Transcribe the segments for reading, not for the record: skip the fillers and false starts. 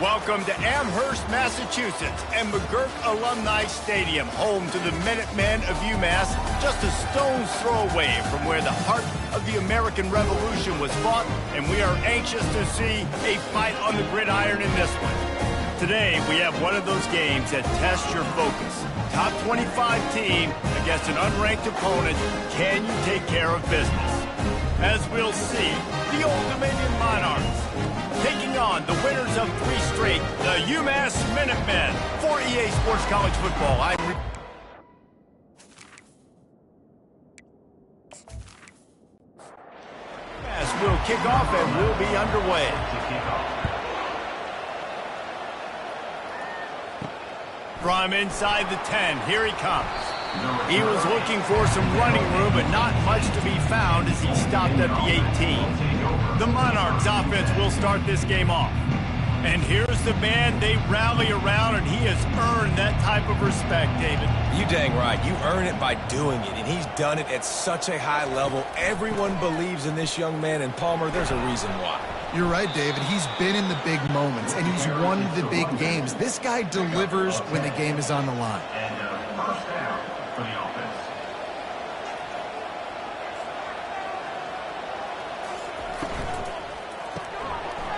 Welcome to Amherst, Massachusetts, and McGurk Alumni Stadium, home to the Minutemen of UMass, just a stone's throw away from where the heart of the American Revolution was fought, and we are anxious to see a fight on the gridiron in this one. Today, we have one of those games that tests your focus. Top 25 team against an unranked opponent. Can you take care of business? As we'll see, the Old Dominion Monarchs taking on the winners of 3 straight, the UMass Minutemen. For EA Sports College Football, UMass will kick off and will be underway. From inside the 10, here he comes. He was looking for some running room, but not much to be found as he stopped at the 18. The Monarchs offense will start this game off. And here's the man they rally around, and he has earned that type of respect, David. You dang right. You earn it by doing it, and he's done it at such a high level. Everyone believes in this young man, and Palmer, there's a reason why. You're right, David. He's been in the big moments, and he's won the big games. This guy delivers when the game is on the line. First down for the offense.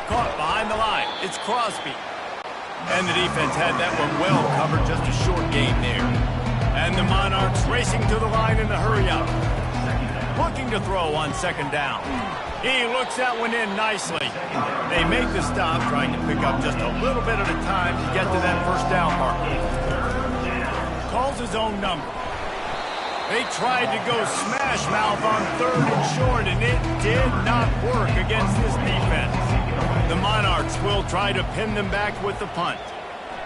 Caught behind the line. It's Crosby. And the defense had that one well covered, just a short game there. And the Monarchs racing to the line in a hurry up. Looking to throw on second down. He looks that one in nicely. They make the stop, trying to pick up just a little bit at a time to get to that first down mark. Calls his own number. They tried to go smash mouth on 3rd and short, and it did not work against this defense. The Monarchs will try to pin them back with the punt.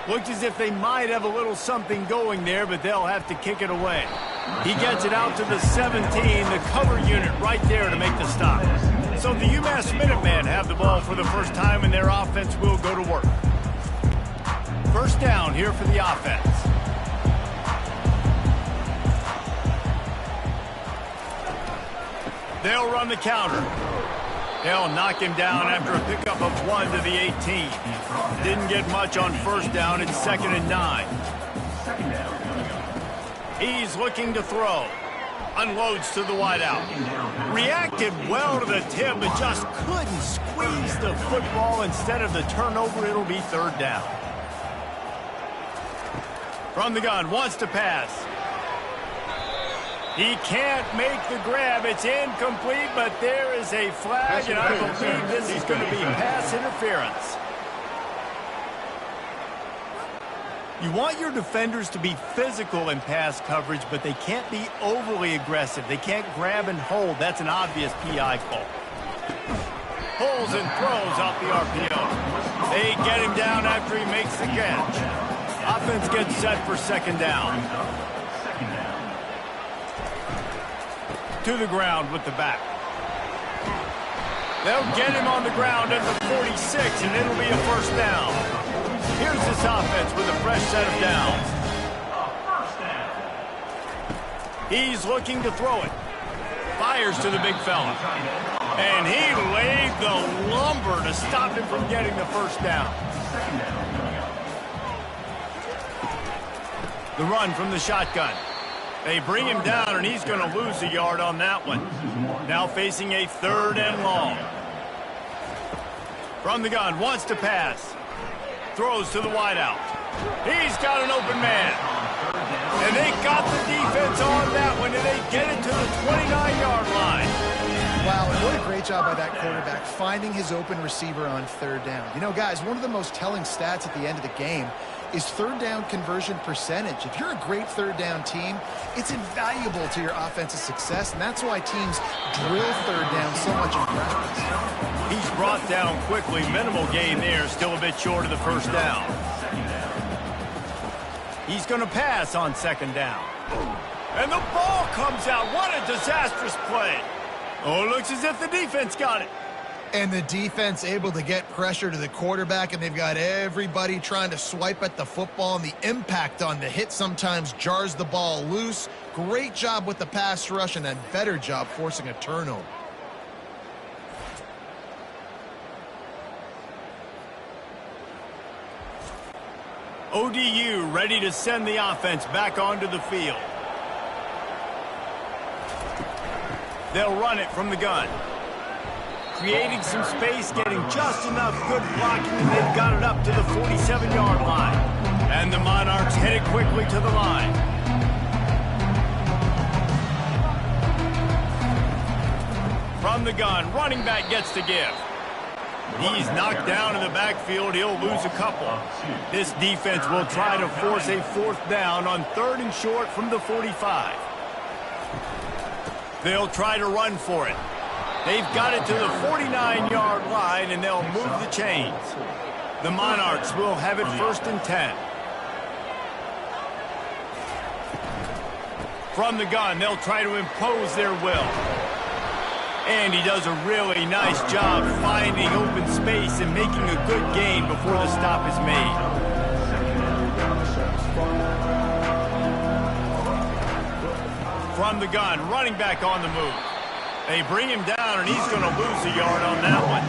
Looks as if they might have a little something going there, but they'll have to kick it away. He gets it out to the 17, the cover unit right there to make the stop. So the UMass Minutemen have the ball for the first time, and their offense will go to work. First down here for the offense. They'll run the counter. They'll knock him down after a pickup of 1 to the 18. Didn't get much on first down. It's 2nd and 9. He's looking to throw. Unloads to the wideout. Reacted well to the tip, but just couldn't squeeze the football. Instead of the turnover, it'll be 3rd down. From the gun, wants to pass. He can't make the grab. It's incomplete, but there is a flag, and I believe this is going to be pass interference. You want your defenders to be physical in pass coverage, but they can't be overly aggressive. They can't grab and hold. That's an obvious PI call. Pulls and throws off the RPO. They get him down after he makes the catch. Offense gets set for 2nd down. To the ground with the back. They'll get him on the ground at the 46, and it'll be a first down. Here's this offense with a fresh set of downs. He's looking to throw it. Fires to the big fella. And he laid the lumber to stop him from getting the first down. The run from the shotgun. They bring him down, and he's going to lose a yard on that one. Now facing a 3rd and long. From the gun, wants to pass. Throws to the wideout. He's got an open man. And they got the defense on that one, and they get it to the 29-yard line. Wow, and what a great job by that quarterback, finding his open receiver on 3rd down. You know, guys, one of the most telling stats at the end of the game is 3rd down conversion percentage. If you're a great 3rd down team, it's invaluable to your offensive success, and that's why teams drill 3rd down so much in practice. He's brought down quickly. Minimal gain there, still a bit short of the first down. He's going to pass on 2nd down. And the ball comes out. What a disastrous play. Oh, looks as if the defense got it. And the defense able to get pressure to the quarterback, and they've got everybody trying to swipe at the football, and the impact on the hit sometimes jars the ball loose. Great job with the pass rush, and a better job forcing a turnover. ODU ready to send the offense back onto the field. They'll run it from the gun. Creating some space, getting just enough good blocking, and they've got it up to the 47-yard line. And the Monarchs headed quickly to the line. From the gun, running back gets to give. He's knocked down in the backfield. He'll lose a couple. This defense will try to force a 4th down on 3rd and short from the 45. They'll try to run for it. They've got it to the 49-yard line, and they'll move the chains. The Monarchs will have it 1st and 10. From the gun, they'll try to impose their will. And he does a really nice job finding open space and making a good gain before the stop is made. From the gun, running back on the move. They bring him down, and he's going to lose a yard on that one.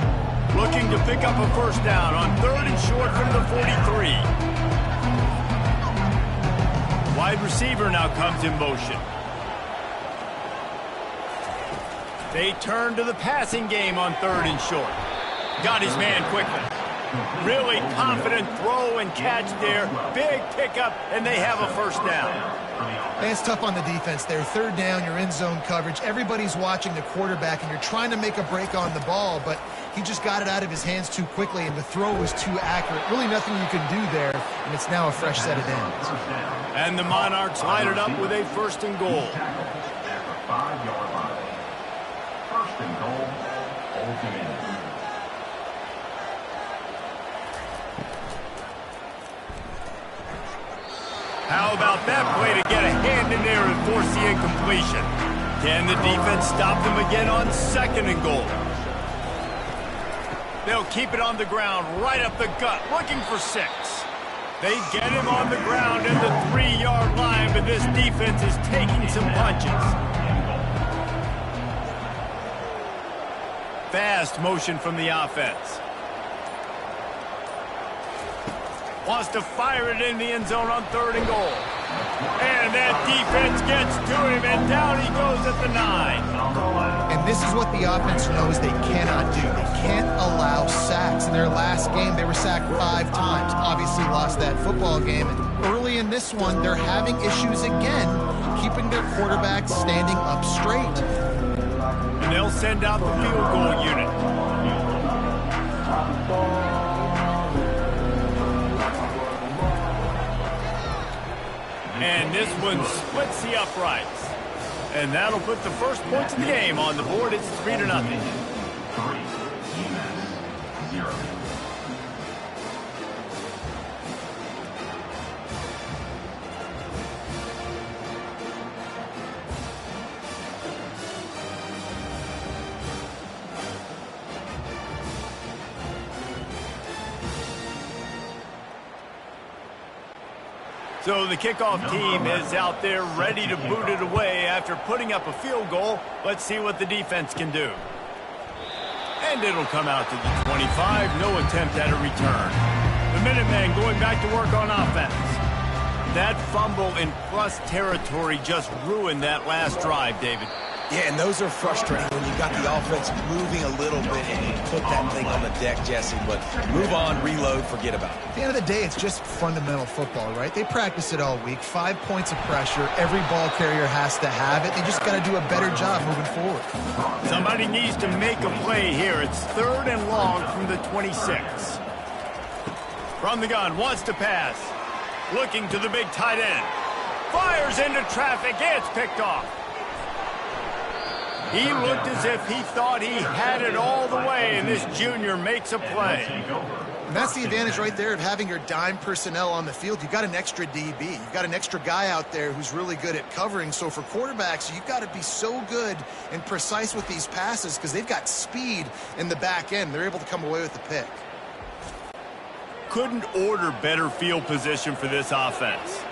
Looking to pick up a 1st down on 3rd and short from the 43. Wide receiver now comes in motion. They turn to the passing game on 3rd and short. Got his man quickly. Really confident throw and catch there. Big pickup, and they have a 1st down. And it's tough on the defense there. 3rd down, you're in zone coverage. Everybody's watching the quarterback, and you're trying to make a break on the ball, but he just got it out of his hands too quickly, and the throw was too accurate. Really nothing you can do there, and it's now a fresh set of downs. And the Monarchs line it up with a 1st and goal. At the 5-yard line. 1st and goal, Old Dominion. How about that play to get a hand in there and force the incompletion? Can the defense stop them again on 2nd and goal? They'll keep it on the ground right up the gut, looking for 6. They get him on the ground at the 3-yard line, but this defense is taking some punches. Fast motion from the offense. Wants to fire it in the end zone on 3rd and goal. And that defense gets to him, and down he goes at the 9. And this is what the offense knows they cannot do. They can't allow sacks. In their last game, they were sacked 5 times. Obviously lost that football game. And early in this one, they're having issues again, keeping their quarterback standing up straight. And they'll send out the field goal unit. And this one splits the uprights. And that'll put the first points of the game on the board. It's 3-0. 3, UMASS 0. So the kickoff team is out there ready to boot it away after putting up a field goal. Let's see what the defense can do. And it'll come out to the 25. No attempt at a return. The Minutemen going back to work on offense. That fumble in plus territory just ruined that last drive, David. Yeah, and those are frustrating when you got the offense moving a little bit and you put that thing on the deck, Jesse. But move on, reload, forget about it. At the end of the day, it's just fundamental football, right? They practice it all week. 5 points of pressure. Every ball carrier has to have it. They just got to do a better job moving forward. Somebody needs to make a play here. It's 3rd and long from the 26. From the gun, wants to pass. Looking to the big tight end. Fires into traffic. It's picked off. He looked as if he thought he had it all the way, and this junior makes a play. And that's the advantage right there of having your dime personnel on the field. You've got an extra DB. You've got an extra guy out there who's really good at covering. So for quarterbacks, you've got to be so good and precise with these passes because they've got speed in the back end. They're able to come away with the pick. Couldn't order better field position for this offense.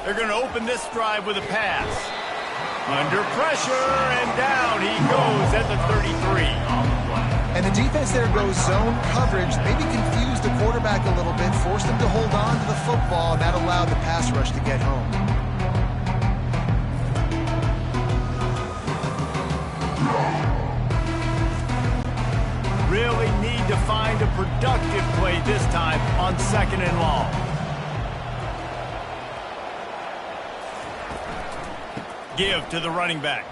They're going to open this drive with a pass. Under pressure, and down he goes at the 33. And the defense there goes zone coverage, maybe confused the quarterback a little bit, forced him to hold on to the football, and that allowed the pass rush to get home. Really need to find a productive play this time on 2nd and long. Give to the running back.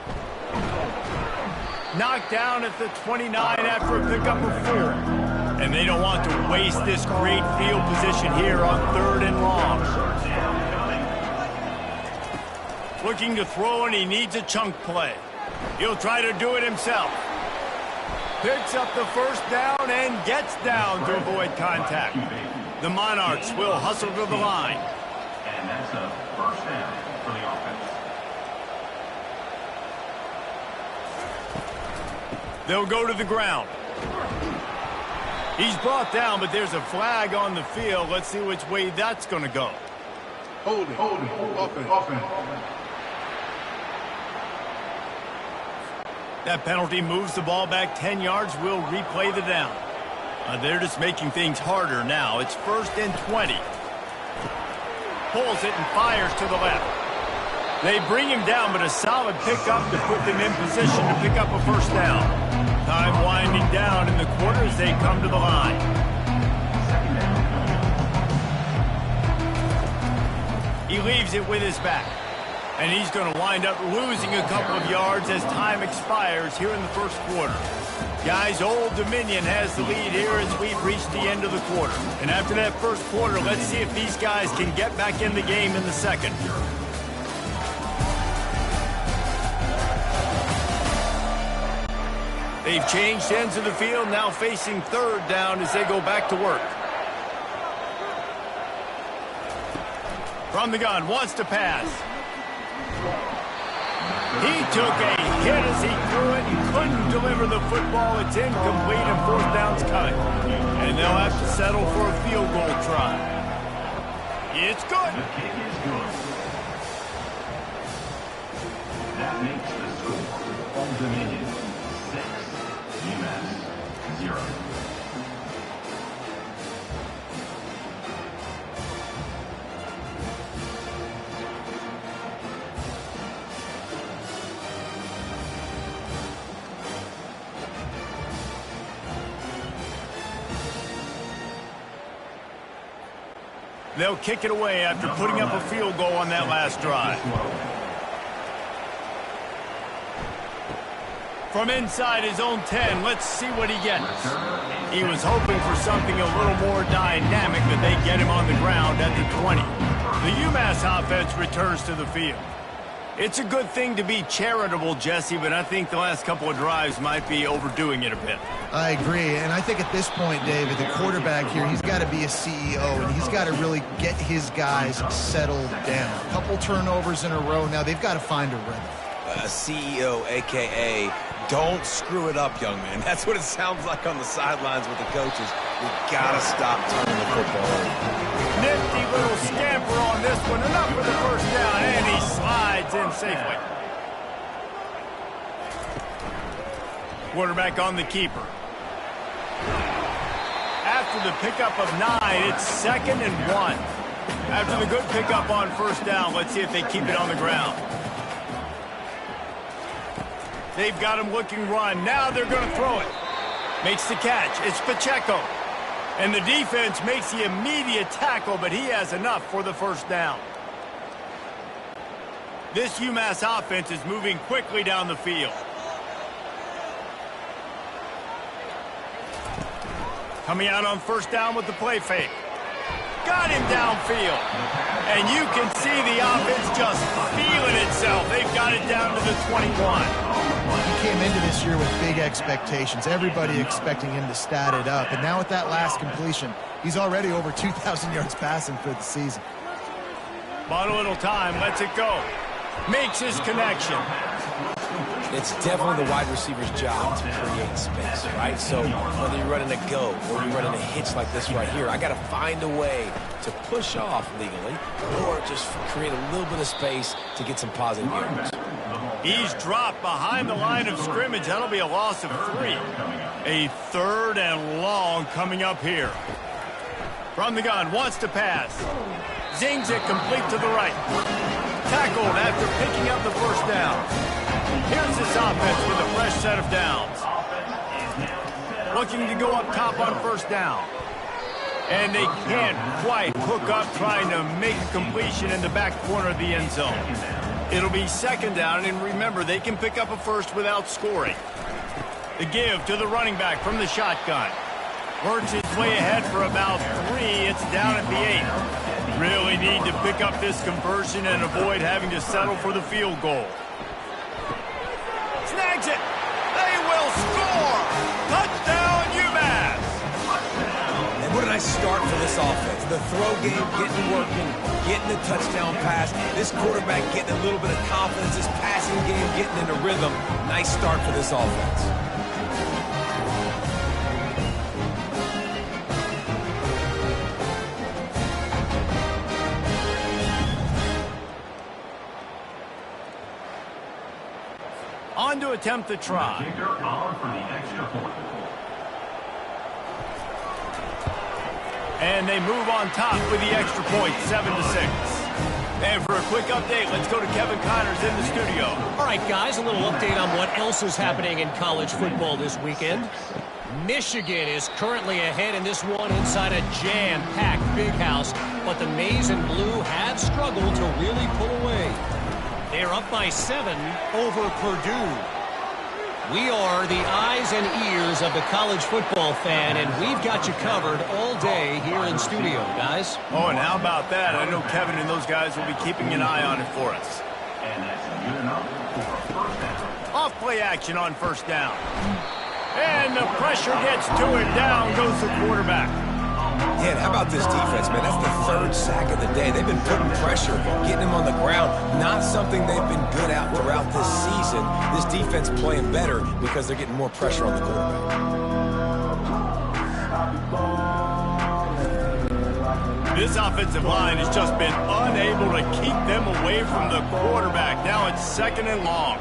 Knocked down at the 29 after a pickup of 4. And they don't want to waste this great field position here on 3rd and long. Looking to throw, and he needs a chunk play. He'll try to do it himself. Picks up the first down and gets down to avoid contact. The Monarchs will hustle to the line. And that's a first down for the offense. They'll go to the ground. He's brought down, but there's a flag on the field. Let's see which way that's going to go. Holding, offense. That penalty moves the ball back 10 yards. We'll replay the down. They're just making things harder now. It's 1st and 20. Pulls it and fires to the left. They bring him down, but a solid pickup to put them in position to pick up a first down. Time winding down in the quarter as they come to the line. He leaves it with his back. And he's going to wind up losing a couple of yards as time expires here in the first quarter. Guys, Old Dominion has the lead here as we've reached the end of the quarter. And after that first quarter, let's see if these guys can get back in the game in the second. They've changed ends of the field, now facing 3rd down as they go back to work. From the gun, wants to pass. He took a hit as he threw it and couldn't deliver the football. It's incomplete and 4th down's coming. And they'll have to settle for a field goal try. It's good. The kick is good. That makes the score Old Dominion 6, UMASS 0. They'll kick it away after putting up a field goal on that last drive. From inside his own 10, let's see what he gets. He was hoping for something a little more dynamic, but they get him on the ground at the 20. The UMass offense returns to the field. It's a good thing to be charitable, Jesse, but I think the last couple of drives might be overdoing it a bit. I agree, and I think at this point, David, the quarterback here, he's got to be a CEO, and he's got to really get his guys settled down. A couple turnovers in a row. Now they've got to find a rhythm. A CEO, a.k.a. don't screw it up, young man. That's what it sounds like on the sidelines with the coaches. We got to stop turning the football over. Nifty little scamper on this one. Enough for the first down, and he slides in safely. Quarterback on the keeper. After the pickup of 9, it's 2nd and 1. After the good pickup on first down, let's see if they keep it on the ground. They've got him looking run. Now they're going to throw it. Makes the catch. It's Pacheco. And the defense makes the immediate tackle, but he has enough for the first down. This UMass offense is moving quickly down the field. Coming out on first down with the play fake. Got him downfield. And you can see the offense just feeling itself. They've got it down to the 21. He came into this year with big expectations. Everybody expecting him to stat it up. And now with that last completion, he's already over 2,000 yards passing for the season. Bought a little time, lets it go. Makes his connection. It's definitely the wide receiver's job to create space, right? So whether you're running a go or you're running a hitch like this right here, I got to find a way to push off legally or just create a little bit of space to get some positive yards. He's dropped behind the line of scrimmage. That'll be a loss of 3. A 3rd and long coming up here. From the gun, wants to pass. Zings it complete to the right. Tackled after picking up the first down. Here's this offense with a fresh set of downs. Looking to go up top on first down. And they can't quite hook up trying to make a completion in the back corner of the end zone. It'll be 2nd down, and remember, they can pick up a first without scoring. The give to the running back from the shotgun. Works his way ahead for about 3. It's down at the 8. Really need to pick up this conversion and avoid having to settle for the field goal. Snags it. They will score. Touchdown, UMASS. And what a nice start for this offense. The throw game getting working, getting the touchdown pass. This quarterback getting a little bit of confidence. This passing game getting into rhythm. Nice start for this offense. On to attempt the try. Kicker on for the extra point. And they move on top with the extra point, 7-6. And for a quick update, let's go to Kevin Connors in the studio. All right, guys, a little update on what else is happening in college football this weekend. Michigan is currently ahead in this one inside a jam-packed Big House, but the Maize and Blue have struggled to really pull away. They're up by 7 over Purdue. We are the eyes and ears of the college football fan, and we've got you covered all day here in studio, guys. Oh, and how about that? I know Kevin and those guys will be keeping an eye on it for us. And that's good enough for first down. Off play action on first down. And the pressure gets to it. Down goes the quarterback. Yeah, how about this defense, man? That's the 3rd sack of the day. They've been putting pressure, getting him on the ground. Not something they've been good at throughout this season. This defense playing better because they're getting more pressure on the quarterback. This offensive line has just been unable to keep them away from the quarterback. Now it's 2nd and long.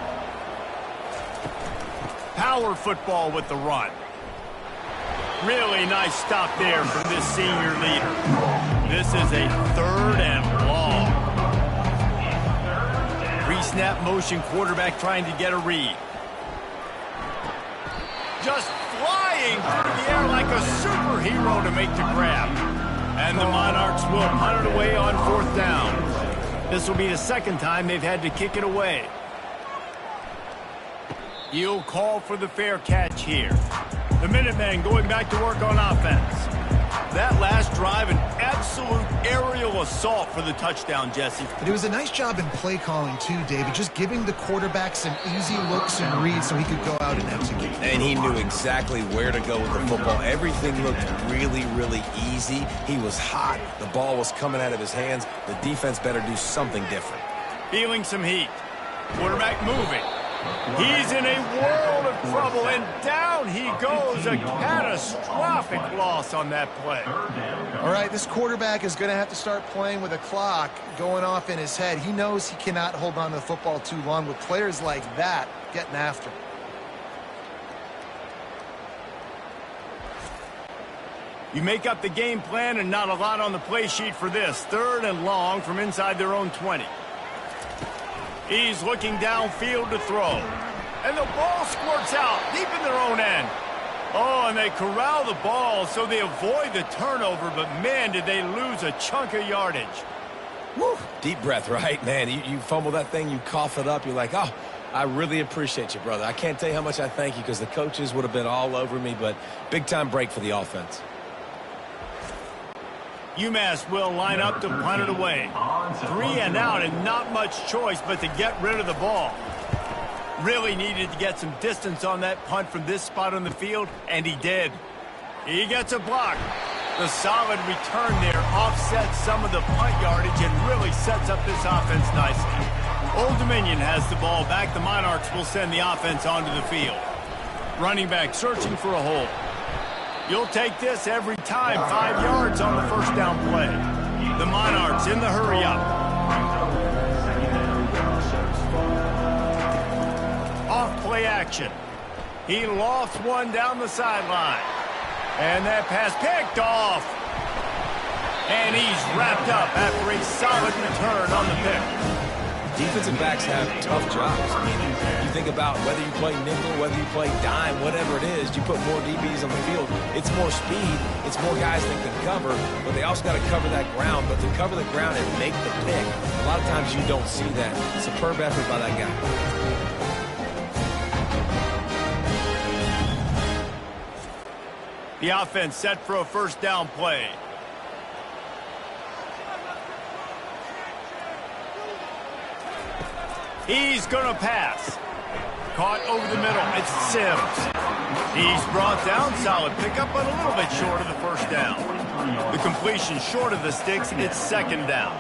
Power football with the run. Really nice stop there from this senior leader. This is a 3rd and long. Pre-snap motion, quarterback trying to get a read. Just flying through the air like a superhero to make the grab. And the Monarchs will punt it away on 4th down. This will be the 2nd time they've had to kick it away. You'll call for the fair catch here. The Minutemen going back to work on offense. That last drive, an absolute aerial assault for the touchdown, Jesse. But it was a nice job in play calling, too, David. Just giving the quarterback some easy looks and reads so he could go out and execute. And he knew exactly where to go with the football. Everything looked really, really easy. He was hot. The ball was coming out of his hands. The defense better do something different. Feeling some heat. Quarterback moving. He's in a world of trouble, and down he goes. A catastrophic loss on that play. All right, this quarterback is going to have to start playing with a clock going off in his head. He knows he cannot hold on to the football too long with players like that getting after him. You make up the game plan and not a lot on the play sheet for this. 3rd and long from inside their own 20. He's looking downfield to throw. And the ball squirts out deep in their own end. Oh, and they corral the ball so they avoid the turnover, but man, did they lose a chunk of yardage. Woo. Deep breath, right? Man, you fumble that thing, you cough it up, you're like, oh, I really appreciate you, brother. I can't tell you how much I thank you because the coaches would have been all over me, but big-time break for the offense. UMass will line up to punt it away. 3 and out and not much choice but to get rid of the ball. Really needed to get some distance on that punt from this spot on the field, and he did. He gets a block. The solid return there offsets some of the punt yardage and really sets up this offense nicely. Old Dominion has the ball back. The Monarchs will send the offense onto the field. Running back searching for a hole. You'll take this every time. 5 yards on the first down play. The Monarchs in the hurry up. Off play action. He lofts one down the sideline. And that pass picked off. And he's wrapped up after a solid return on the pick. Defensive backs have tough jobs. I mean, you think about whether you play nickel, whether you play dime, whatever it is, you put more DBs on the field. It's more speed. It's more guys that can cover, but they also got to cover that ground. But to cover the ground and make the pick, a lot of times you don't see that. Superb effort by that guy. The offense set for a first down play. He's going to pass. Caught over the middle. It's Sims. He's brought down. Solid pickup, but a little bit short of the first down. The completion short of the sticks. It's second down.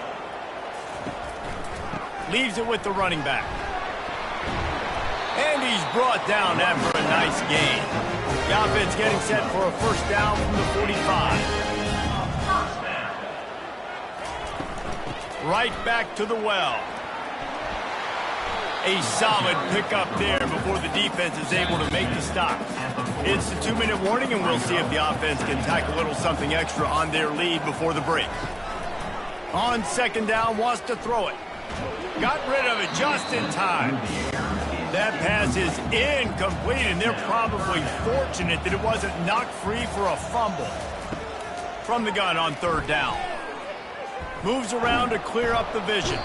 Leaves it with the running back. And he's brought down after a nice gain. The offense getting set for a first down from the 45. Right back to the well. A solid pickup there before the defense is able to make the stop. It's the 2-minute warning, and we'll see if the offense can tack a little something extra on their lead before the break. On second down, wants to throw it. Got rid of it just in time. That pass is incomplete, and they're probably fortunate that it wasn't knocked free for a fumble. From the gun on third down. Moves around to clear up the vision.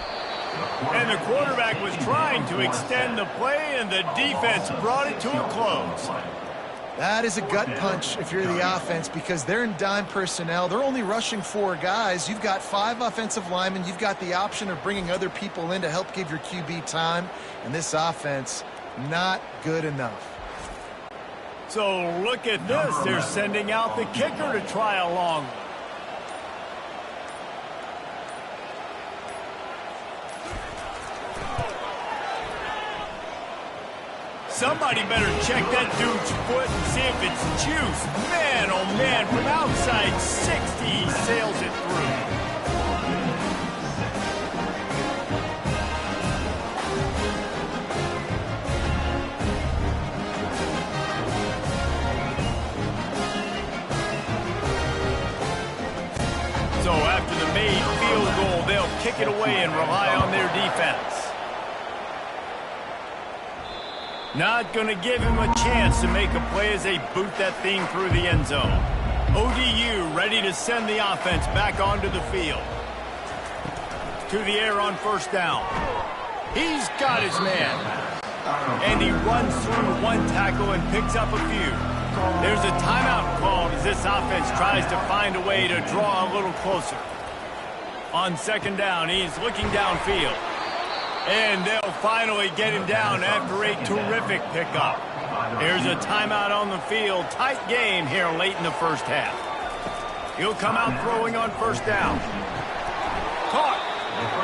And the quarterback was trying to extend the play, and the defense brought it to a close. That is a gut punch if you're the offense, because they're in dime personnel. They're only rushing 4 guys. You've got 5 offensive linemen. You've got the option of bringing other people in to help give your QB time. And this offense, not good enough. So look at this. They're sending out the kicker to try a long one. Somebody better check that dude's foot and see if it's juice. Man, oh man, from outside 60, he sails it through. So after the made field goal, they'll kick it away and rely on their defense. Not going to give him a chance to make a play as they boot that thing through the end zone. ODU ready to send the offense back onto the field. To the air on first down. He's got his man. And he runs through one tackle and picks up a few. There's a timeout called as this offense tries to find a way to draw a little closer. On second down, he's looking downfield. And they'll finally get him down after a terrific pickup. There's a timeout on the field. Tight game here late in the first half. He'll come out throwing on first down. Caught.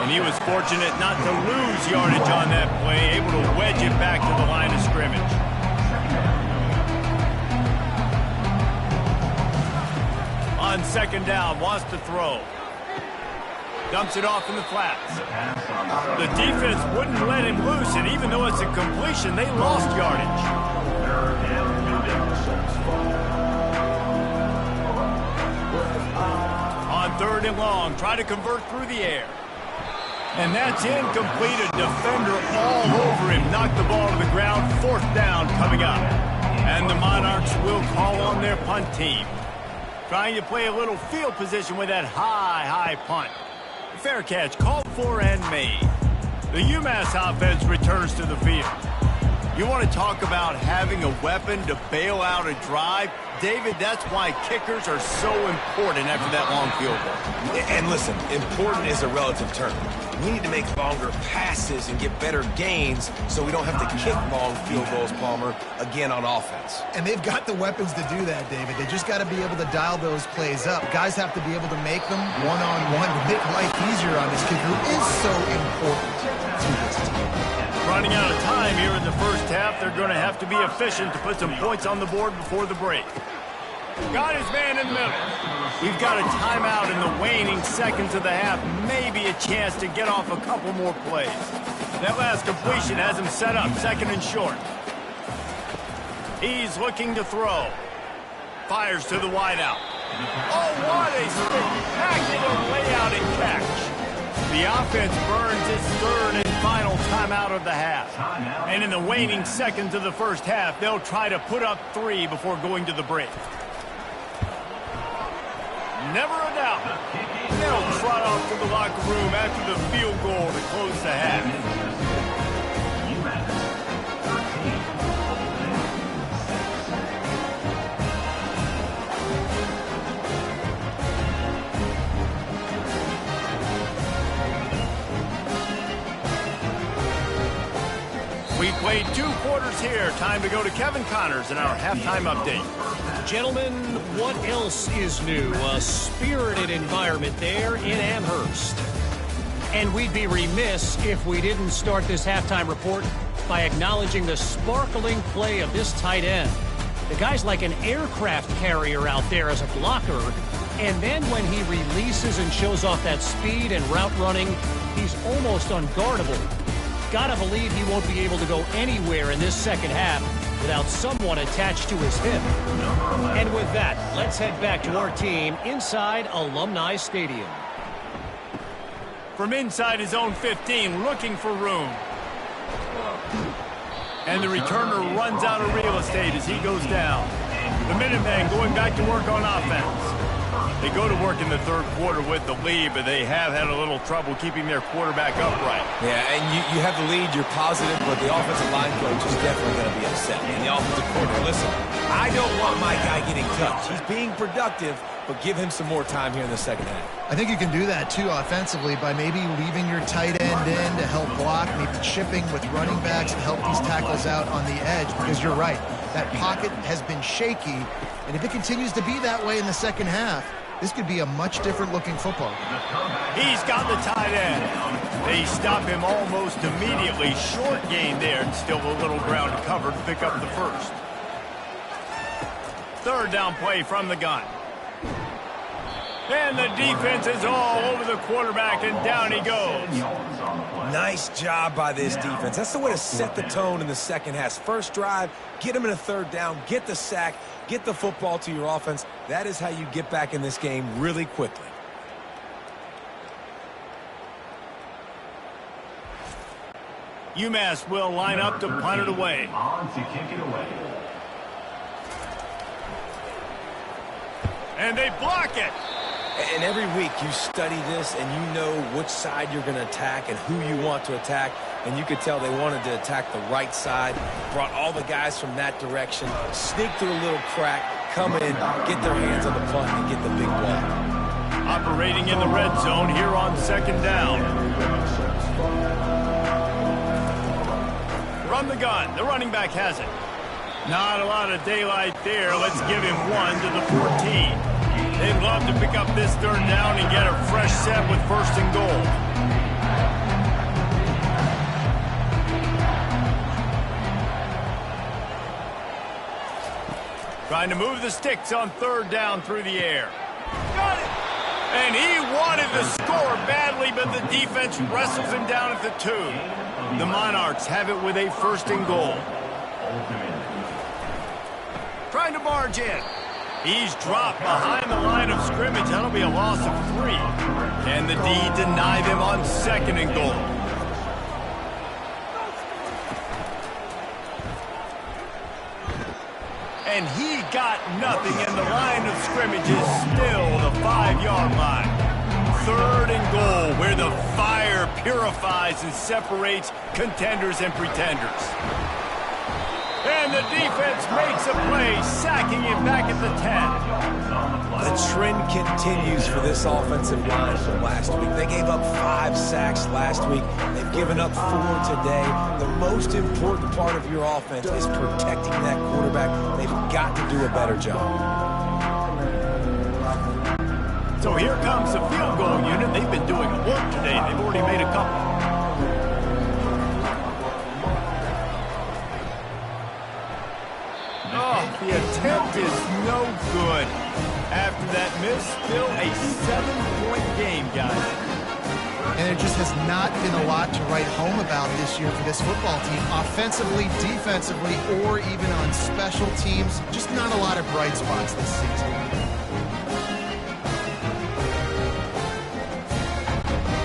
And he was fortunate not to lose yardage on that play, able to wedge it back to the line of scrimmage. On second down, wants to throw. Dumps it off in the flats. The defense wouldn't let him loose, and even though it's a completion, they lost yardage. On third and long, try to convert through the air. And that's incomplete. A defender all over him. Knocked the ball to the ground. Fourth down coming up. And the Monarchs will call on their punt team. Trying to play a little field position with that high punt. Fair catch, called for and made. The UMASS offense returns to the field. You want to talk about having a weapon to bail out a drive? David, that's why kickers are so important after that long field goal. And listen, important is a relative term. We need to make longer passes and get better gains so we don't have to kick long field goals, Palmer, again on offense. And they've got the weapons to do that, David. They just got to be able to dial those plays up. Guys have to be able to make them one-on-one to make life easier on this kicker, who is so important to this team. Running out of time here in the first half. They're going to have to be efficient to put some points on the board before the break. Got his man in the middle. We've got a timeout in the waning seconds of the half. Maybe a chance to get off a couple more plays. That last completion has him set up second and short. He's looking to throw. Fires to the wideout. Oh, what a spectacular layout and catch. The offense burns its third and final timeout of the half. And in the waning seconds of the first half, they'll try to put up 3 before going to the break. Never a doubt. They'll trot off to the locker room after the field goal to close the half. We played 2 quarters here. Time to go to Kevin Connors in our halftime update. Gentlemen, what else is new? A spirited environment there in Amherst. And we'd be remiss if we didn't start this halftime report by acknowledging the sparkling play of this tight end. The guy's like an aircraft carrier out there as a blocker. And then when he releases and shows off that speed and route running, he's almost unguardable. Gotta believe he won't be able to go anywhere in this second half without someone attached to his hip. And with that, let's head back to our team inside Alumni Stadium. From inside his own 15, looking for room. And the returner runs out of real estate as he goes down. The Minutemen going back to work on offense. They go to work in the third quarter with the lead, but they have had a little trouble keeping their quarterback upright. Yeah, and you have the lead, you're positive, but the offensive line coach is definitely going to be upset. And the offensive coordinator, listen, I don't want my guy getting touched. He's being productive, but give him some more time here in the second half. I think you can do that, too, offensively, by maybe leaving your tight end in to help block, maybe chipping with running backs to help these tackles out on the edge, because you're right. That pocket has been shaky, and if it continues to be that way in the second half, this could be a much different-looking football. He's got the tight end. They stop him almost immediately. Short gain there, and still a little ground to cover to pick up the first. Third down play from the gun. And the defense is all over the quarterback, and down he goes. Nice job by this defense. That's the way to set the tone in the second half. First drive, get him in a third down, get the sack, get the football to your offense. That is how you get back in this game really quickly. UMass will line up to punt it away. On to kick it away. And they block it. And every week you study this and you know which side you're going to attack and who you want to attack. And you could tell they wanted to attack the right side, brought all the guys from that direction, sneak through a little crack, come in, get their hands on the punt, and get the big ball. Operating in the red zone here on second down. From the gun, the running back has it. Not a lot of daylight there. Let's give him 1 to the 14. They'd love to pick up this third down and get a fresh set with first and goal. Trying to move the sticks on third down through the air. Got it! And he wanted to score badly, but the defense wrestles him down at the 2. The Monarchs have it with a first and goal. Trying to barge in. He's dropped behind the line of scrimmage. That'll be a loss of 3. And the D deny them on second and goal. And he got nothing, and the line of scrimmage is still the 5-yard line. Third and goal, where the fire purifies and separates contenders and pretenders. And the defense makes a play, sacking him back at the 10. The trend continues for this offensive line from last week. They gave up 5 sacks last week. They've given up 4 today. The most important part of your offense is protecting that quarterback. They've got to do a better job. So here comes the field goal unit. They've been doing work today. They've already made a couple. Oh, the attempt is no good. After that miss, still a 7-point game, guys. And there just has not been a lot to write home about this year for this football team. Offensively, defensively, or even on special teams, just not a lot of bright spots this season.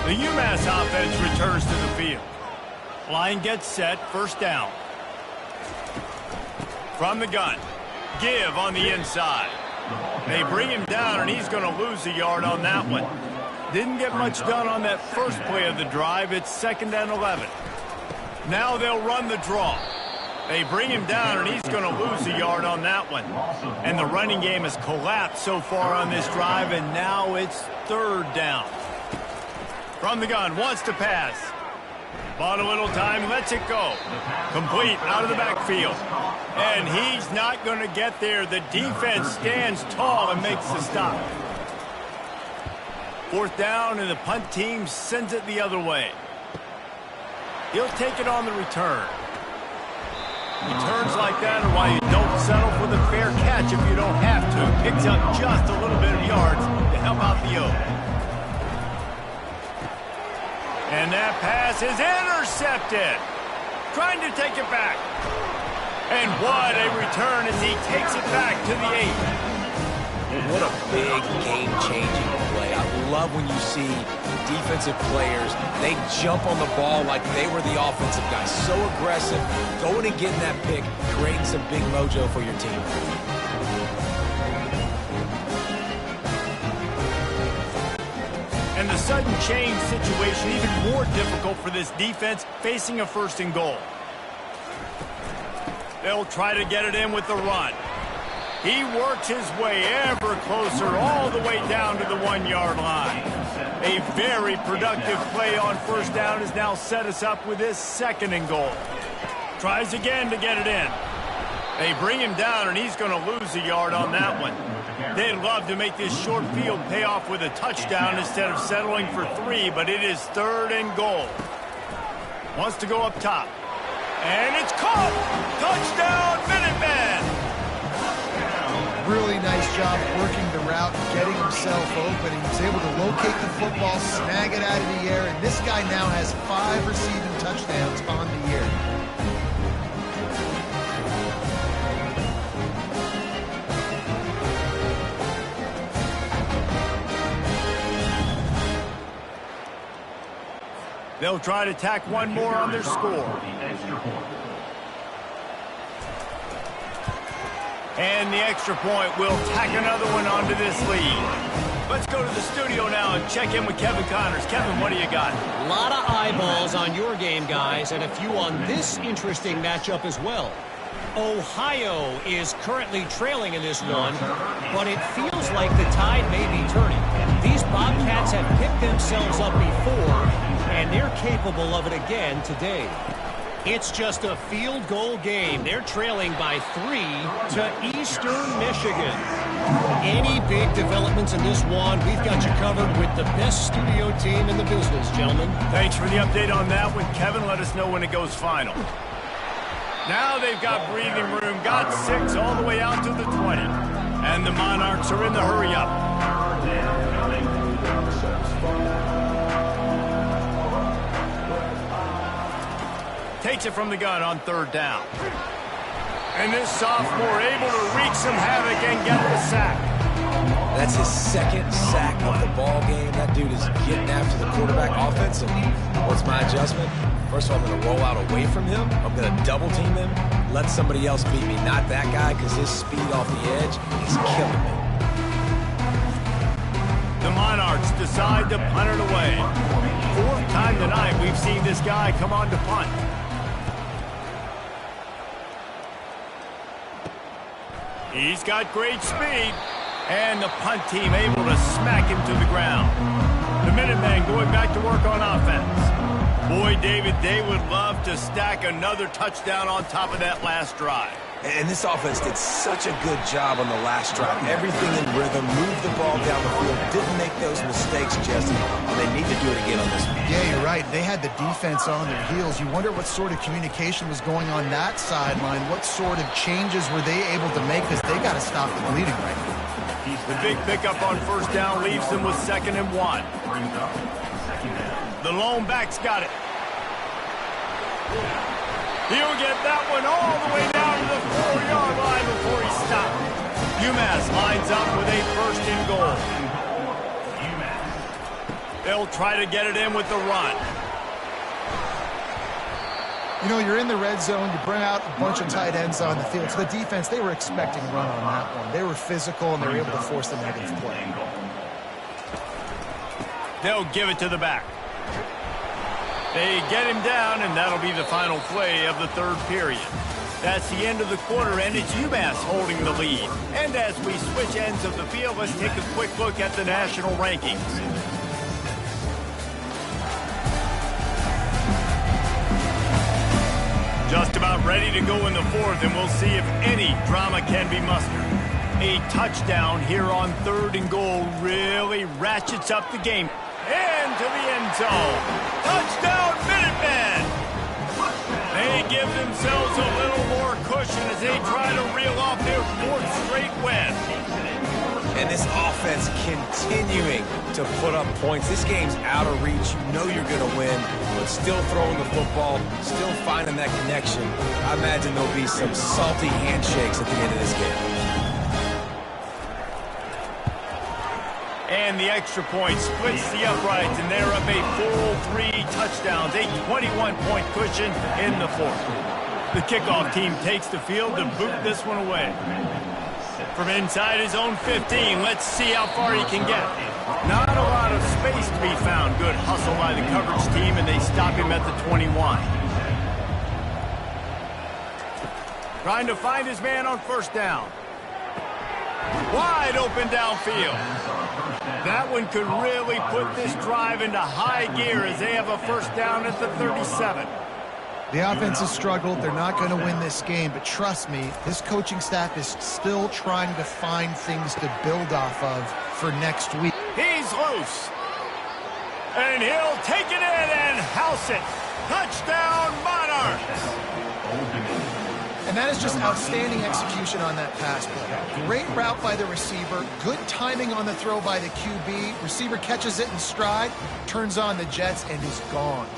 The UMass offense returns to the field. Line gets set, first down. From the gun, give on the inside. They bring him down, and he's going to lose a yard on that one. Didn't get much done on that first play of the drive. It's 2nd and 11. Now they'll run the draw. They bring him down, and he's going to lose a yard on that one. And the running game has collapsed so far on this drive, and now it's 3rd down. From the gun, wants to pass. Bought a little time, lets it go. Complete out of the backfield. And he's not going to get there. The defense stands tall and makes the stop. 4th down, and the punt team sends it the other way. He'll take it on the return. Returns like that are why you don't settle for the fair catch if you don't have to. Picks up just a little bit of yards to help out the O. And that pass is intercepted. Trying to take it back. And what a return as he takes it back to the 8. What a big game-changing play. I love when you see defensive players, they jump on the ball like they were the offensive guys. So aggressive, going and getting that pick, creating some big mojo for your team. And the sudden change situation even more difficult for this defense facing a 1st and goal. They'll try to get it in with the run. He works his way ever closer all the way down to the 1-yard line. A very productive play on 1st down has now set us up with this 2nd and goal. Tries again to get it in. They bring him down, and he's going to lose a yard on that one. They'd love to make this short field pay off with a touchdown instead of settling for 3, but it is 3rd and goal. Wants to go up top. And it's caught! Touchdown, Minutemen! Really nice job working the route, getting himself open. He was able to locate the football, snag it out of the air, and this guy now has 5 receiving touchdowns on the year. They'll try to tack one more on their score. And the extra point will tack another one onto this lead. Let's go to the studio now and check in with Kevin Connors. Kevin, what do you got? A lot of eyeballs on your game, guys, and a few on this interesting matchup as well. Ohio is currently trailing in this one, but it feels like the tide may be turning. These Bobcats have picked themselves up before, and they're capable of it again today. It's just a field goal game. They're trailing by 3 to Eastern Michigan. Any big developments in this one, we've got you covered with the best studio team in the business, gentlemen. Thanks for the update on that one, Kevin. Let us know when it goes final. Now they've got breathing room, got 6 all the way out to the 20. And the Monarchs are in the hurry-up. Takes it from the gun on 3rd down. And this sophomore able to wreak some havoc and get the sack. That's his 2nd sack of the ball game. That dude is getting after the quarterback offensively. What's my adjustment? First of all, I'm going to roll out away from him. I'm going to double team him. Let somebody else beat me. Not that guy, because his speed off the edge is killing me. The Monarchs decide to punt it away. 4th time tonight we've seen this guy come on to punt. He's got great speed. And the punt team able to smack him to the ground. The Minutemen going back to work on offense. Boy, David, they would love to stack another touchdown on top of that last drive. And this offense did such a good job on the last drive. Everything in rhythm, moved the ball down the field, didn't make those mistakes, Jesse. And they need to do it again on this one. Yeah, you're right. They had the defense on their heels. You wonder what sort of communication was going on that sideline. What sort of changes were they able to make? Because they got to stop the bleeding right now. The big pickup on 1st down leaves them with 2nd and 1. The lone back's got it. He'll get that one all the way down to the 4-yard line before he stopped. UMass lines up with a first and goal. They'll try to get it in with the run. You know, you're in the red zone, you bring out a bunch of tight ends on the field. So the defense, they were expecting run on that one. They were physical, and they were able to force the negative play. They'll give it to the back. They get him down, and that'll be the final play of the third period. That's the end of the quarter, and it's UMass holding the lead. And as we switch ends of the field, let's take a quick look at the national rankings. Just about ready to go in the fourth, and we'll see if any drama can be mustered. A touchdown here on third and goal really ratchets up the game. Into the end zone. Touchdown, Minutemen! They give themselves a little more cushion as they try to reel off their fourth straight win. And this offense continuing to put up points. This game's out of reach. You know you're going to win, but still throwing the football, still finding that connection. I imagine there'll be some salty handshakes at the end of this game. And the extra point splits the uprights, and they're up a full 3 touchdowns, a 21-point cushion in the fourth. The kickoff team takes the field to boot this one away. From inside his own 15, let's see how far he can get. Not a lot of space to be found. Good hustle by the coverage team, and they stop him at the 21. Trying to find his man on first down. Wide open downfield. That one could really put this drive into high gear as they have a first down at the 37. The offense has struggled. They're not going to win this game, but trust me, this coaching staff is still trying to find things to build off of for next week. He's loose. And he'll take it in and house it. Touchdown, Monarchs! And that is just outstanding execution on that pass play. Great route by the receiver, good timing on the throw by the QB. Receiver catches it in stride, turns on the jets, and is gone.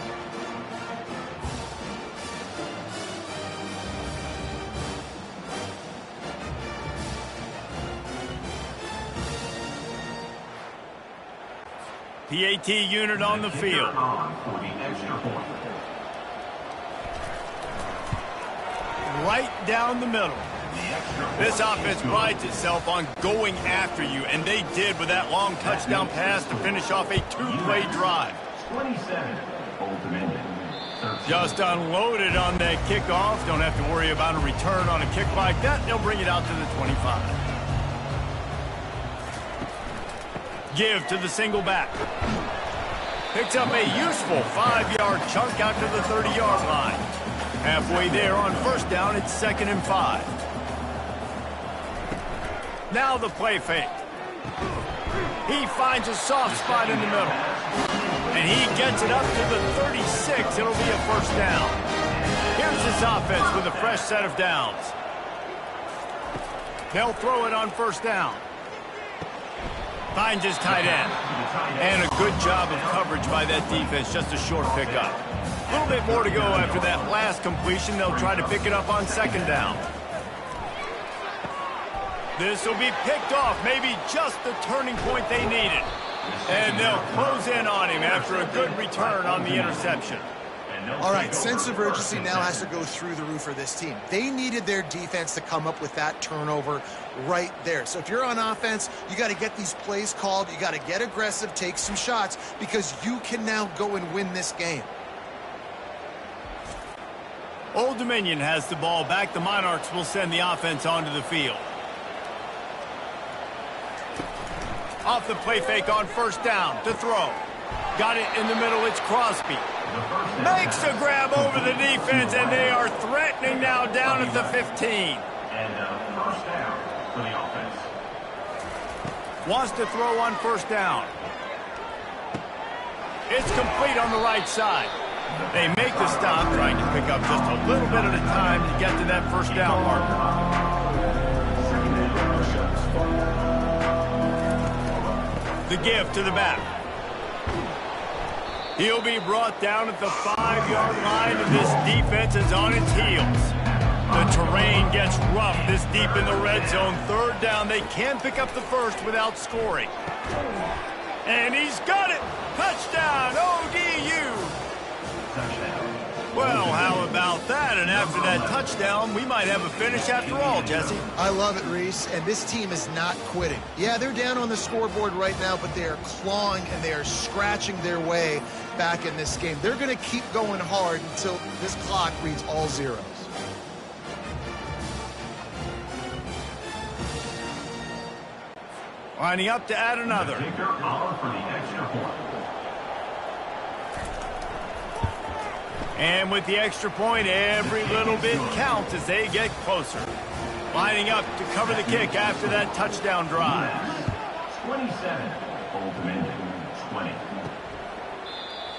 PAT unit on the field. Right down the middle. This offense prides itself on going after you, and they did with that long touchdown pass to finish off a 2-play drive. 27, Old Dominion. Just unloaded on that kickoff. Don't have to worry about a return on a kick like that. They'll bring it out to the 25. Give to the single back. Picks up a useful 5-yard chunk out to the 30-yard line. Halfway there on first down, it's 2nd and 5. Now the play fake. He finds a soft spot in the middle. And he gets it up to the 36. It'll be a first down. Here's this offense with a fresh set of downs. They'll throw it on first down. Finds his tight end. And a good job of coverage by that defense. Just a short pickup. A little bit more to go after that last completion. They'll try to pick it up on 2nd down. This will be picked off. Maybe just the turning point they needed. And they'll close in on him after a good return on the interception. All right, sense of urgency now has to go through the roof for this team. They needed their defense to come up with that turnover right there. So if you're on offense, you got to get these plays called. You got to get aggressive, take some shots, because you can now go and win this game. Old Dominion has the ball back. The Monarchs will send the offense onto the field. Off the play fake on first down to throw. Got it in the middle. It's Crosby. Makes a grab over the defense, and they are threatening now down at the 15. And first down for the offense. Wants to throw on first down. It's complete on the right side. They make the stop, trying to pick up just a little bit at a time to get to that first down marker. The give to the back. He'll be brought down at the 5-yard line, and this defense is on its heels. The terrain gets rough this deep in the red zone. Third down, they can pick up the first without scoring. And he's got it! Touchdown, ODU! Well, how about that? And after that touchdown, we might have a finish after all, Jesse. I love it, Reese, and this team is not quitting. Yeah, they're down on the scoreboard right now, but they are clawing and they are scratching their way back in this game. They're going to keep going hard until this clock reads all zeros. Lining up to add another. Kicker power for the extra point. And with the extra point, every little bit counts as they get closer. Lining up to cover the kick after that touchdown drive. 27. Old Dominion, 20.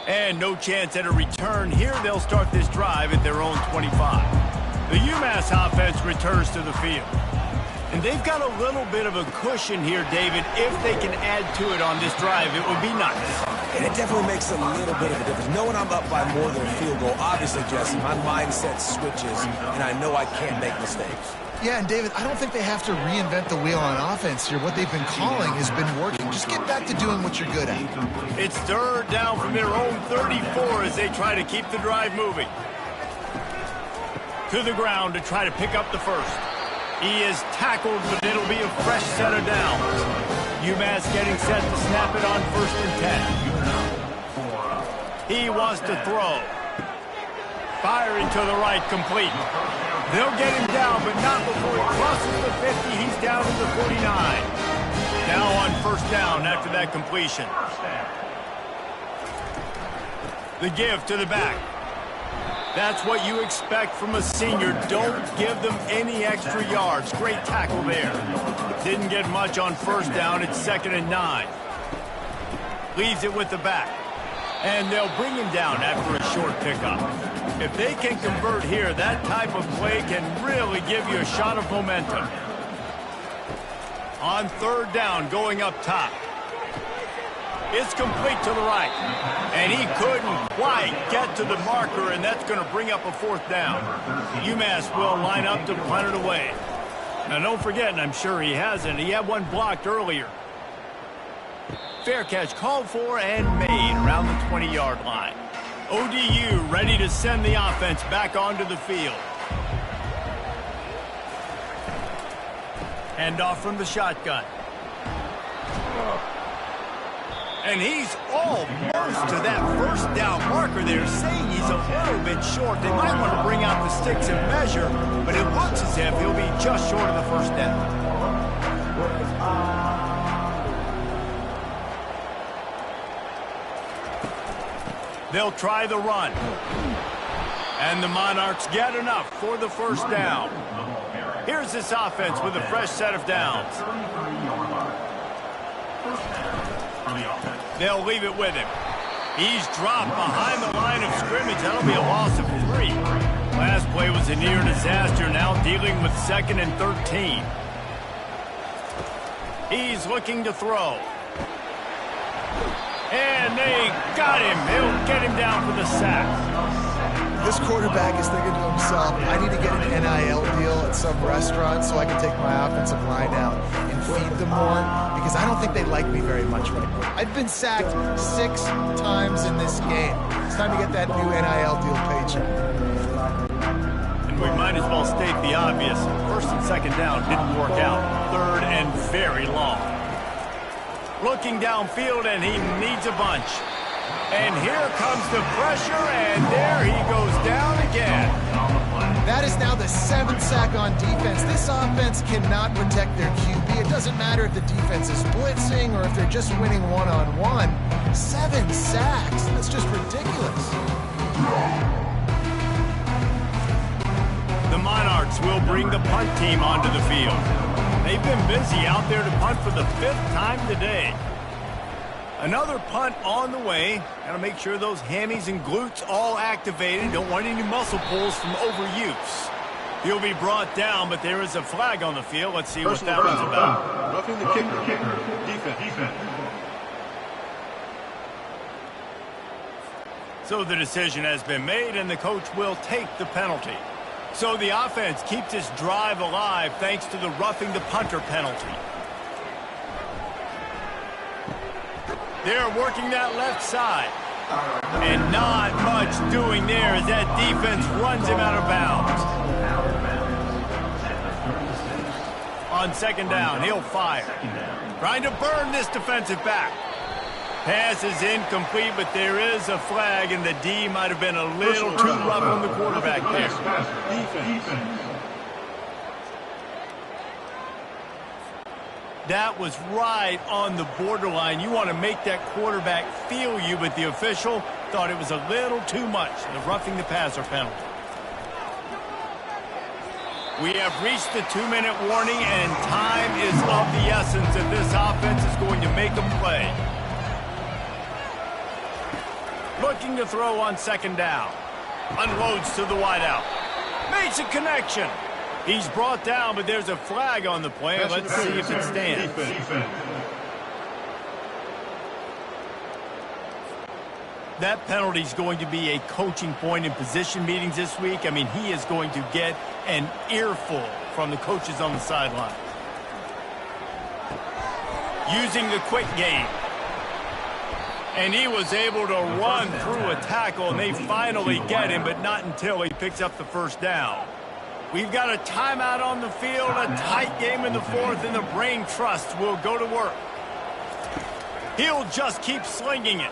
And no chance at a return here. They'll start this drive at their own 25. The UMass offense returns to the field. And they've got a little bit of a cushion here, David. If they can add to it on this drive, it would be nice. And it definitely makes a little bit of a difference. Knowing I'm up by more than a field goal, obviously, Jesse, my mindset switches, and I know I can't make mistakes. Yeah, and David, I don't think they have to reinvent the wheel on offense here. What they've been calling has been working. Just get back to doing what you're good at. It's third down from their own 34 as they try to keep the drive moving. To the ground to try to pick up the first. He is tackled, but it'll be a fresh set of downs. UMass getting set to snap it on 1st and 10. He wants to throw. Firing to the right, complete. They'll get him down, but not before he crosses the 50. He's down to the 49. Now on 1st down after that completion. The give to the back. That's what you expect from a senior. Don't give them any extra yards. Great tackle there. Didn't get much on 1st down. It's 2nd and 9. Leaves it with the back. And they'll bring him down after a short pickup. If they can convert here, that type of play can really give you a shot of momentum. On 3rd down, going up top. It's complete to the right. And he couldn't quite get to the marker, and that's going to bring up a 4th down. UMass will line up to punt it away. Now, don't forget, and I'm sure he hasn't, he had one blocked earlier. Fair catch called for and made around the 20-yard line. ODU ready to send the offense back onto the field. Handoff from the shotgun. And he's almost to that 1st down marker there, saying he's a little bit short. They might want to bring out the sticks and measure, but it looks as if he'll be just short of the 1st down. They'll try the run. And the Monarchs get enough for the 1st down. Here's this offense with a fresh set of downs. They'll leave it with him. He's dropped behind the line of scrimmage. That'll be a loss of 3. Last play was a near disaster. Now dealing with 2nd and 13. He's looking to throw. And they got him. They'll get him down for the sack. This quarterback is thinking to himself, I need to get an NIL deal at some restaurant so I can take my offensive line out and feed them more, because I don't think they like me very much right now. I've been sacked 6 times in this game. It's time to get that new NIL deal paycheck. And we might as well state the obvious. 1st and 2nd down didn't work out. 3rd and very long. Looking downfield, and he needs a bunch. And here comes the pressure, and there he goes down again. That is now the 7th sack on defense. This offense cannot protect their QB. It doesn't matter if the defense is blitzing or if they're just winning one-on-one. 7 sacks. That's just ridiculous. The Monarchs will bring the punt team onto the field. They've been busy out there to punt for the 5th time today. Another punt on the way. Got to make sure those hammies and glutes all activated. Don't want any muscle pulls from overuse. He'll be brought down, but there is a flag on the field. Let's see what that one's about. Roughing the kicker. Defense. So the decision has been made, and the coach will take the penalty. So the offense keeps this drive alive thanks to the roughing the punter penalty. They're working that left side. And not much doing there as that defense runs him out of bounds. On second down, he'll fire. Trying to burn this defensive back. Pass is incomplete, but there is a flag, and the D might have been a little too rough on the quarterback there. That was right on the borderline. You want to make that quarterback feel you, but the official thought it was a little too much, the roughing the passer penalty. We have reached the 2-minute warning, and time is of the essence if this offense is going to make them play. Looking to throw on second down. Unloads to the wideout. Makes a connection. He's brought down, but there's a flag on the play. Let's see if it stands. That penalty is going to be a coaching point in position meetings this week. I mean, he is going to get an earful from the coaches on the sideline. Using the quick game. And he was able to run through a tackle, and they finally get him, but not until he picks up the first down. We've got a timeout on the field, a tight game in the fourth, and the brain trust will go to work. He'll just keep slinging it.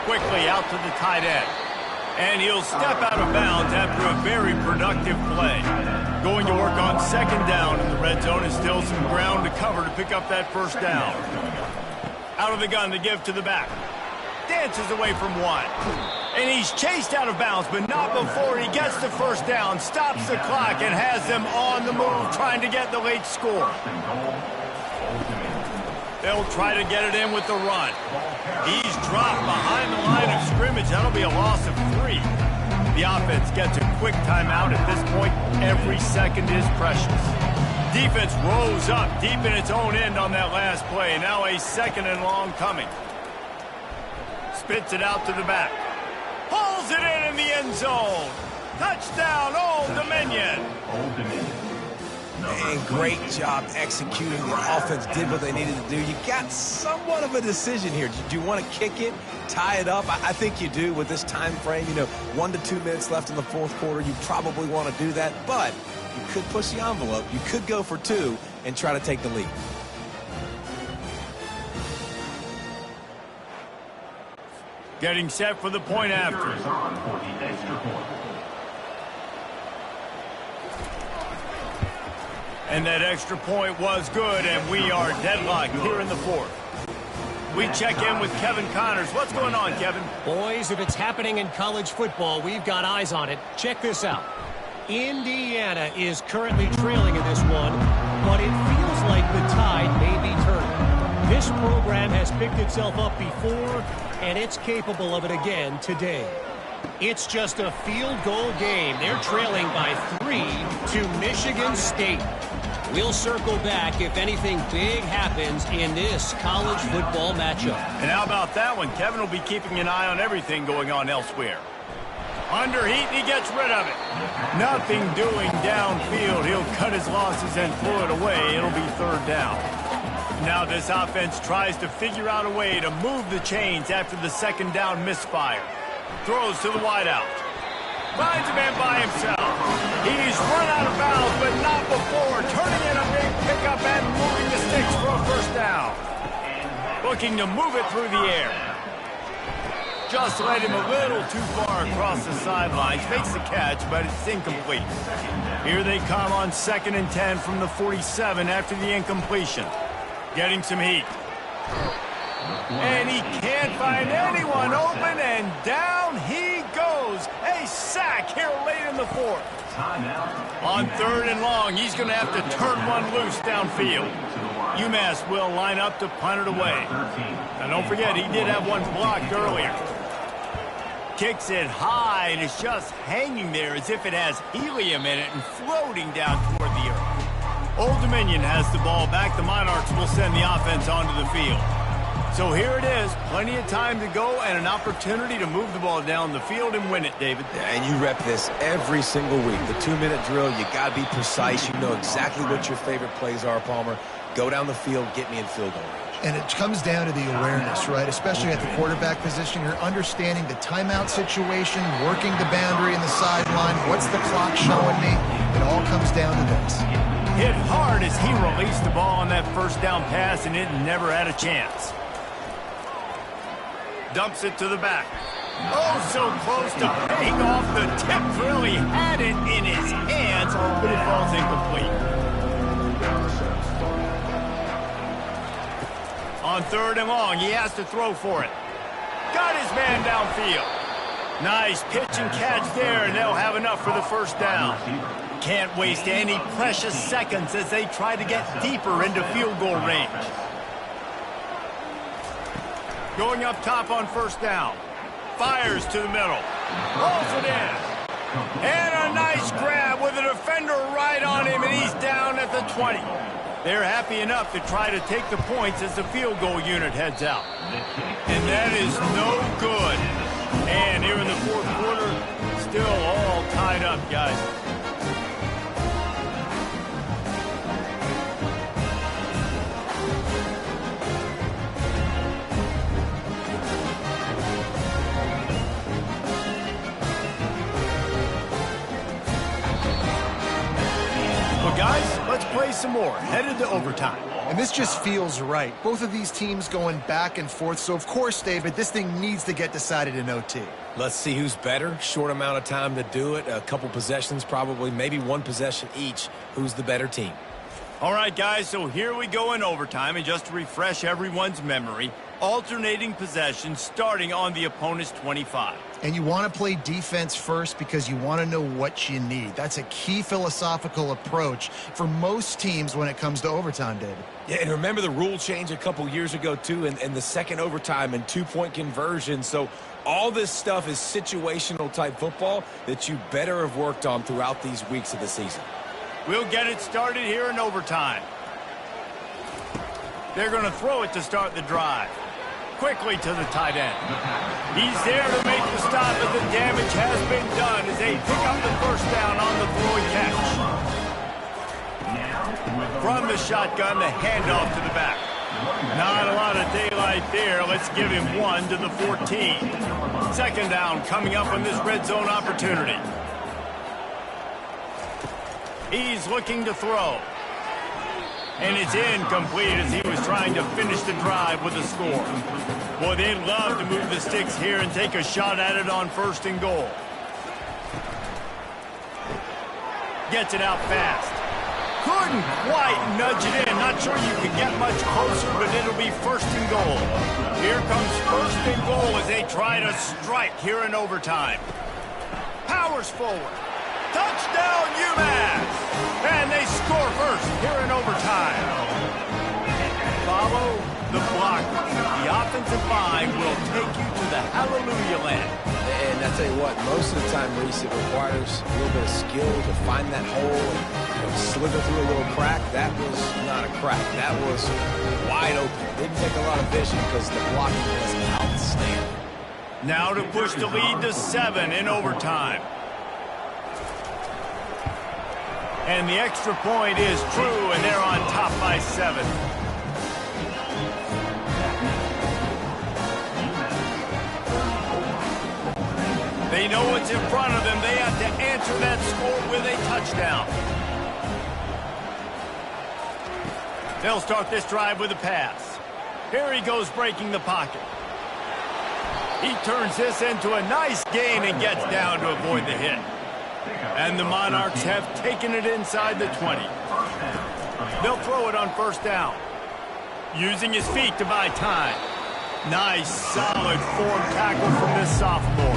Quickly out to the tight end. And he'll step out of bounds after a very productive play. Going to work on second down in the red zone, and still some ground to cover to pick up that first down. Out of the gun to give to the back. Dances away from one. And he's chased out of bounds, but not before he gets the first down, stops the clock, and has them on the move, trying to get the late score. They'll try to get it in with the run. He's dropped behind the line of scrimmage. That'll be a loss of 3. The offense gets a quick timeout at this point. Every second is precious. Defense rose up deep in its own end on that last play. Now a second and long coming. Spits it out to the back. Pulls it in the end zone. Touchdown, Old Dominion. And great job executing. The offense did what they needed to do. You got somewhat of a decision here. Do you want to kick it, tie it up? I think you do with this time frame. 1 to 2 minutes left in the fourth quarter. You probably want to do that, but you could push the envelope. You could go for 2 and try to take the lead. Getting set for the point after. And that extra point was good, and we are deadlocked here in the fourth. We check in with Kevin Connors. What's going on, Kevin? Boys, if it's happening in college football, we've got eyes on it. Check this out. Indiana is currently trailing in this one, but it feels like the tide may be turning. This program has picked itself up before, and it's capable of it again today. It's just a field goal game. They're trailing by 3 to Michigan State. We'll circle back if anything big happens in this college football matchup. And how about that one? Kevin will be keeping an eye on everything going on elsewhere. Under heat, he gets rid of it. Nothing doing downfield. He'll cut his losses and pull it away. It'll be third down. Now this offense tries to figure out a way to move the chains after the second down misfire. Throws to the wideout. Finds a man by himself. He's run out of bounds, but not before. Turning in a big pickup and moving the sticks for a first down. Looking to move it through the air. Just led him a little too far across the sidelines. Makes the catch, but it's incomplete. Here they come on 2nd and 10 from the 47 after the incompletion. Getting some heat. And he can't find anyone open, and down he goes. A sack here late in the fourth. On 3rd and long, he's going to have to turn one loose downfield. UMass will line up to punt it away. Now don't forget, he did have one blocked earlier. Kicks it high, and it's just hanging there as if it has helium in it and floating down toward the earth. Old Dominion has the ball back. The Monarchs will send the offense onto the field. So here it is, plenty of time to go and an opportunity to move the ball down the field and win it, David. Yeah, and you rep this every single week. The 2-minute drill, you got to be precise. You know exactly what your favorite plays are, Palmer. Go down the field, get me in field goal range. And it comes down to the awareness, right? Especially at the quarterback position. You're understanding the timeout situation, working the boundary and the sideline. What's the clock showing me? It all comes down to this. Hit hard as he released the ball on that first down pass, and it never had a chance. Dumps it to the back. Oh, so close to paying off. The tip really had it in his hands, but it falls incomplete. On 3rd and long, he has to throw for it. Got his man downfield. Nice pitch and catch there, and they'll have enough for the first down. Can't waste any precious seconds as they try to get deeper into field goal range. Going up top on 1st down. Fires to the middle. Rolls it in. And a nice grab with a defender right on him, and he's down at the 20. They're happy enough to try to take the points as the field goal unit heads out. And that is no good. And here in the 4th quarter, still all tied up, guys. Guys, let's play some more. Headed to overtime. And this just feels right. Both of these teams going back and forth. So, of course, David, this thing needs to get decided in OT. Let's see who's better. Short amount of time to do it. A couple possessions probably. Maybe one possession each. Who's the better team? All right, guys, so here we go in overtime. And just to refresh everyone's memory, alternating possessions starting on the opponent's 25. And you want to play defense first because you want to know what you need. That's a key philosophical approach for most teams when it comes to overtime, David. Yeah, and remember the rule change a couple years ago, too, and the second overtime and 2-point conversion. So all this stuff is situational type football that you better have worked on throughout these weeks of the season. We'll get it started here in overtime. They're going to throw it to start the drive. Quickly to the tight end. He's there to make the stop, but the damage has been done as they pick up the first down on the throw and catch. From the shotgun, the handoff to the back. Not a lot of daylight there. Let's give him 1 to the 14. 2nd down coming up on this red zone opportunity. He's looking to throw. And it's incomplete as he was trying to finish the drive with a score. Boy, they'd love to move the sticks here and take a shot at it on 1st and goal. Gets it out fast. Couldn't quite nudge it in. Not sure you could get much closer, but it'll be 1st and goal. Here comes 1st and goal as they try to strike here in overtime. Powers forward. Touchdown, UMASS! And they score first here in overtime. Follow the blockers. The offensive line will take you to the hallelujah land. And I tell you what, most of the time, Reese, it requires a little bit of skill to find that hole and slither through a little crack. That was not a crack. That was wide open. Didn't take a lot of vision because the blocking was outstanding. Now to push the lead to 7 in overtime. And the extra point is true, and they're on top by 7. They know what's in front of them. They have to answer that score with a touchdown. They'll start this drive with a pass. Here he goes breaking the pocket. He turns this into a nice gain and gets down to avoid the hit. And the Monarchs have taken it inside the 20. They'll throw it on 1st down. Using his feet to buy time. Nice, solid form tackle from this sophomore.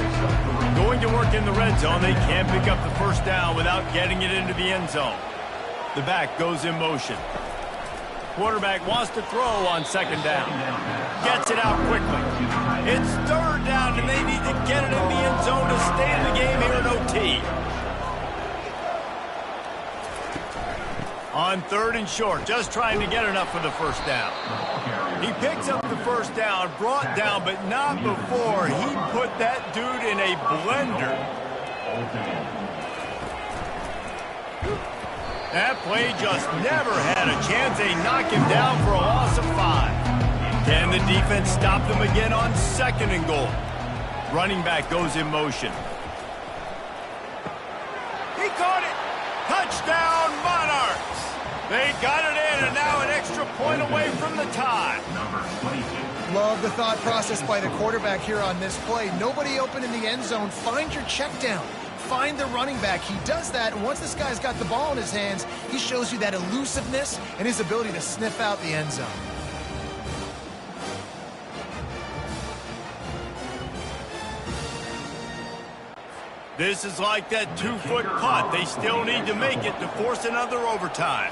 Going to work in the red zone. They can't pick up the 1st down without getting it into the end zone. The back goes in motion. Quarterback wants to throw on 2nd down. Gets it out quickly. It's 3rd down, and they need to get it in the end zone to stay in the game here in OT. On 3rd and short, just trying to get enough for the 1st down. He picks up the first down, brought down, but not before he put that dude in a blender. That play just never had a chance. They knock him down for a loss of 5. Can the defense stop them again on 2nd and goal? Running back goes in motion. He caught it. Touchdown, Monarchs. They got it in, and now an extra point away from the tie. Love the thought process by the quarterback here on this play. Nobody open in the end zone. Find your check down. Find the running back. He does that, and once this guy's got the ball in his hands, he shows you that elusiveness and his ability to sniff out the end zone. This is like that 2-foot putt. They still need to make it to force another overtime.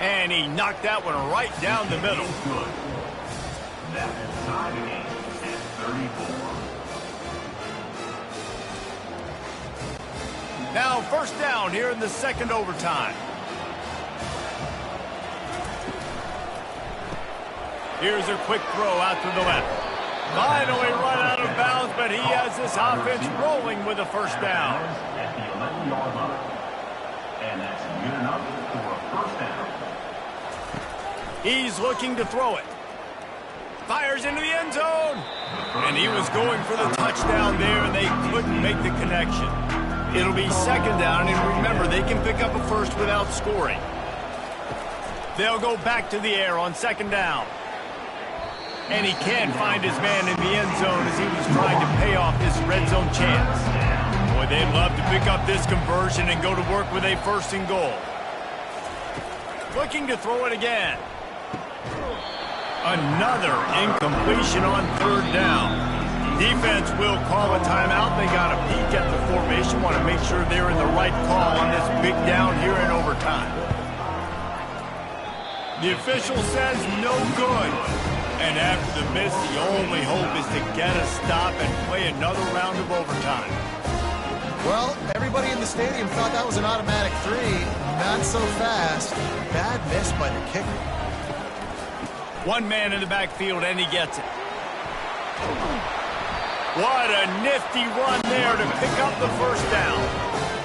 And he knocked that one right down the middle. That is tied again at 34. Now 1st down here in the 2nd overtime. Here's a quick throw out to the left. Finally run out of bounds, but he has this offense rolling with a 1st down. At the 11-yard line. And that's good enough for a 1st down. He's looking to throw it. Fires into the end zone. And he was going for the touchdown there, and they couldn't make the connection. It'll be 2nd down, and remember, they can pick up a 1st without scoring. They'll go back to the air on 2nd down. And he can't find his man in the end zone as he was trying to pay off this red zone chance. Boy, they'd love to pick up this conversion and go to work with a 1st and goal. Looking to throw it again. Another incompletion on 3rd down. Defense will call a timeout. They got a peek at the formation. Want to make sure they're in the right call on this big down here in overtime. The official says no good. And after the miss, the only hope is to get a stop and play another round of overtime. Well, everybody in the stadium thought that was an automatic 3. Not so fast. Bad miss by the kicker. One man in the backfield, and he gets it. What a nifty run there to pick up the 1st down.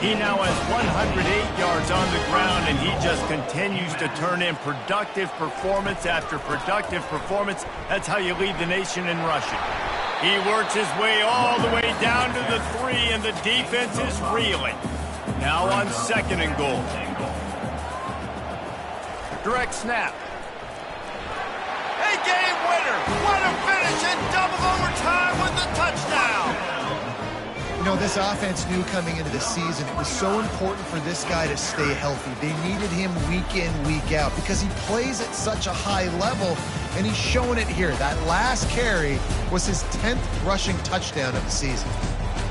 He now has 108 yards on the ground, and he just continues to turn in productive performance after productive performance. That's how you lead the nation in rushing. He works his way all the way down to the 3, and the defense is reeling. Now on 2nd and goal. Direct snap. A game winner. What a finish in double overtime with the touchdown. You know, this offense knew coming into the season it was so important for this guy to stay healthy. They needed him week in, week out because he plays at such a high level, and he's showing it here. That last carry was his 10th rushing touchdown of the season.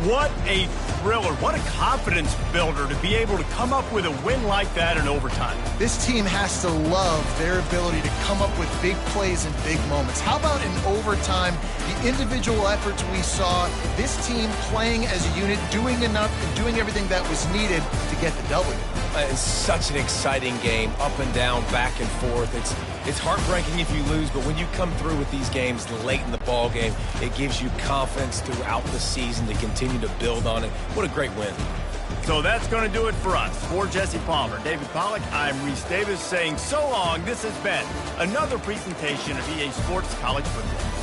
What a thriller. What a confidence builder to be able to come up with a win like that in overtime. This team has to love their ability to come up with big plays and big moments. How about in overtime, the individual efforts we saw, this team playing as a unit, doing enough and doing everything that was needed to get the W. It's such an exciting game, up and down, back and forth. It's heartbreaking if you lose, but when you come through with these games late in the ball game, it gives you confidence throughout the season to continue to build on it. What a great win. So that's going to do it for us. For Jesse Palmer, David Pollack, I'm Reese Davis saying so long. This has been another presentation of EA Sports College Football.